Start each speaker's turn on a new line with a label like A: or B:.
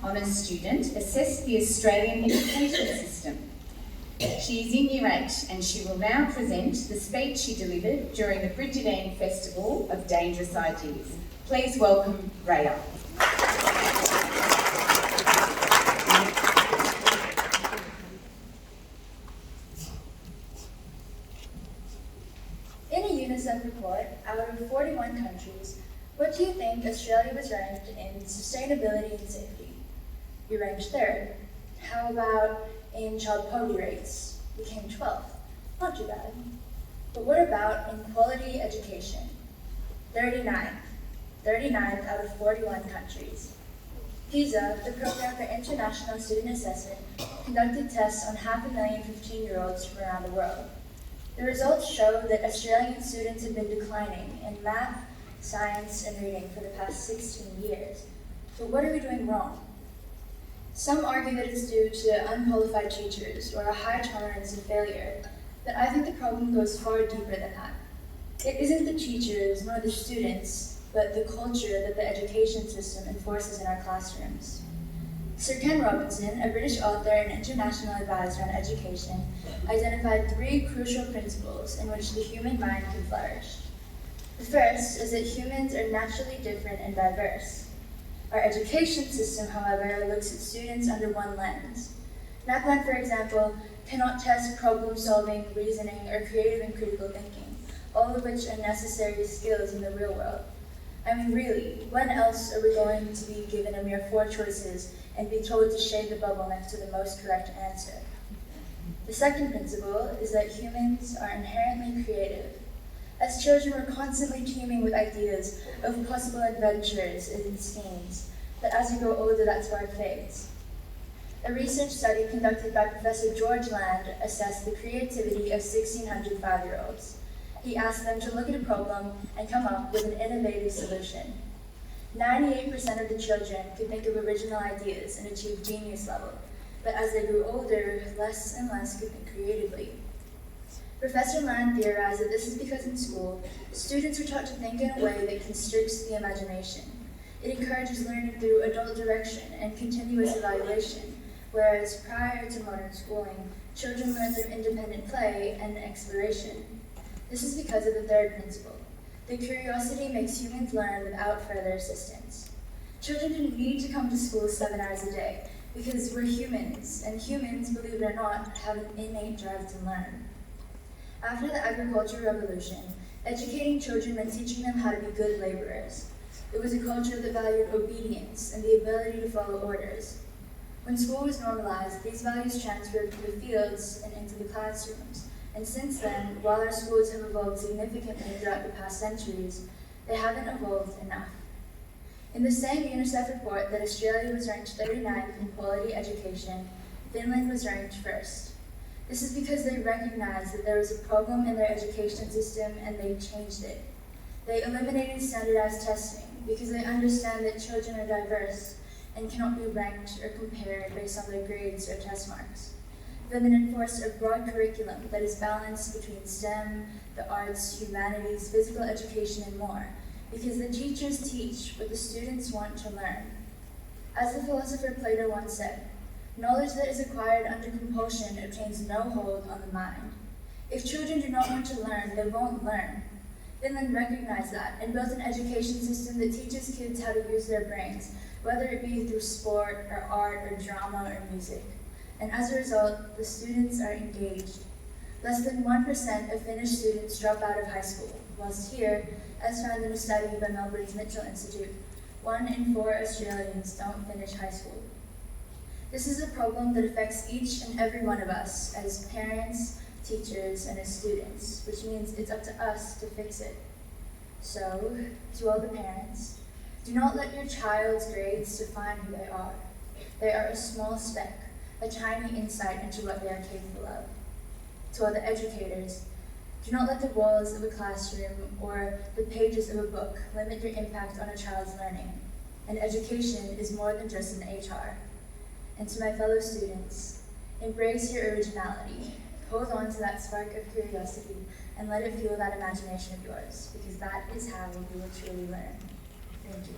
A: honours student, assessed the Australian education system. She is in Year 8 and she will now present the speech she delivered during the Brigidine Festival of Dangerous Ideas. Please welcome Raya.
B: In a UNICEF report, out of 41 countries, what do you think Australia was ranked in sustainability and safety? We ranked 3rd. How about in child poverty rates? We came 12th. Not too bad. But what about in quality education? 39th. 39th out of 41 countries. PISA, the Program for International Student Assessment, conducted tests on 500,000 15-year-olds from around the world. The results show that Australian students have been declining in math, science, and reading for the past 16 years. But what are we doing wrong? Some argue that it's due to unqualified teachers or a high tolerance of failure, but I think the problem goes far deeper than that. It isn't the teachers nor the students, but the culture that the education system enforces in our classrooms. Sir Ken Robinson, a British author and international advisor on education, identified 3 crucial principles in which the human mind can flourish. The first is that humans are naturally different and diverse. Our education system, however, looks at students under one lens. NAPLAN, for example, cannot test problem-solving, reasoning, or creative and critical thinking, all of which are necessary skills in the real world. I mean, really, when else are we going to be given a mere 4 choices and be told to shade the bubble next to the most correct answer? The second principle is that humans are inherently creative. As children, we're constantly teeming with ideas of possible adventures and schemes, but as we grow older, that spark fades. A research study conducted by Professor George Land assessed the creativity of 1,600 5-year-olds. He asked them to look at a problem and come up with an innovative solution. 98% of the children could think of original ideas and achieve genius level, but as they grew older, less and less could think creatively. Professor Land theorized that this is because in school, students are taught to think in a way that constricts the imagination. It encourages learning through adult direction and continuous evaluation, whereas prior to modern schooling, children learn through independent play and exploration. This is because of the third principle. That curiosity makes humans learn without further assistance. Children didn't need to come to school 7 hours a day because we're humans, and humans, believe it or not, have an innate drive to learn. After the agricultural revolution, educating children meant teaching them how to be good laborers. It was a culture that valued obedience and the ability to follow orders. When school was normalized, these values transferred to the fields and into the classrooms. And since then, while our schools have evolved significantly throughout the past centuries, they haven't evolved enough. In the same UNICEF report that Australia was ranked 39th in quality education, Finland was ranked 1st. This is because they recognized that there was a problem in their education system and they changed it. They eliminated standardized testing because they understand that children are diverse and cannot be ranked or compared based on their grades or test marks. Finland enforced a broad curriculum that is balanced between STEM, the arts, humanities, physical education, and more, because the teachers teach what the students want to learn. As the philosopher Plato once said, knowledge that is acquired under compulsion obtains no hold on the mind. If children do not want to learn, they won't learn. Finland recognized that and built an education system that teaches kids how to use their brains, whether it be through sport or art or drama or music. And as a result, the students are engaged. Less than 1% of Finnish students drop out of high school, whilst here, as found in a study by Melbourne's Mitchell Institute, 1 in 4 Australians don't finish high school. This is a problem that affects each and every one of us as parents, teachers, and as students, which means it's up to us to fix it. So, to all the parents, do not let your child's grades define who they are. They are a small speck, a tiny insight into what they are capable of. To all the educators, do not let the walls of a classroom or the pages of a book limit your impact on a child's learning. And education is more than just an HR. And to my fellow students, embrace your originality. Hold on to that spark of curiosity and let it fuel that imagination of yours, because that is how you will truly learn. Thank you.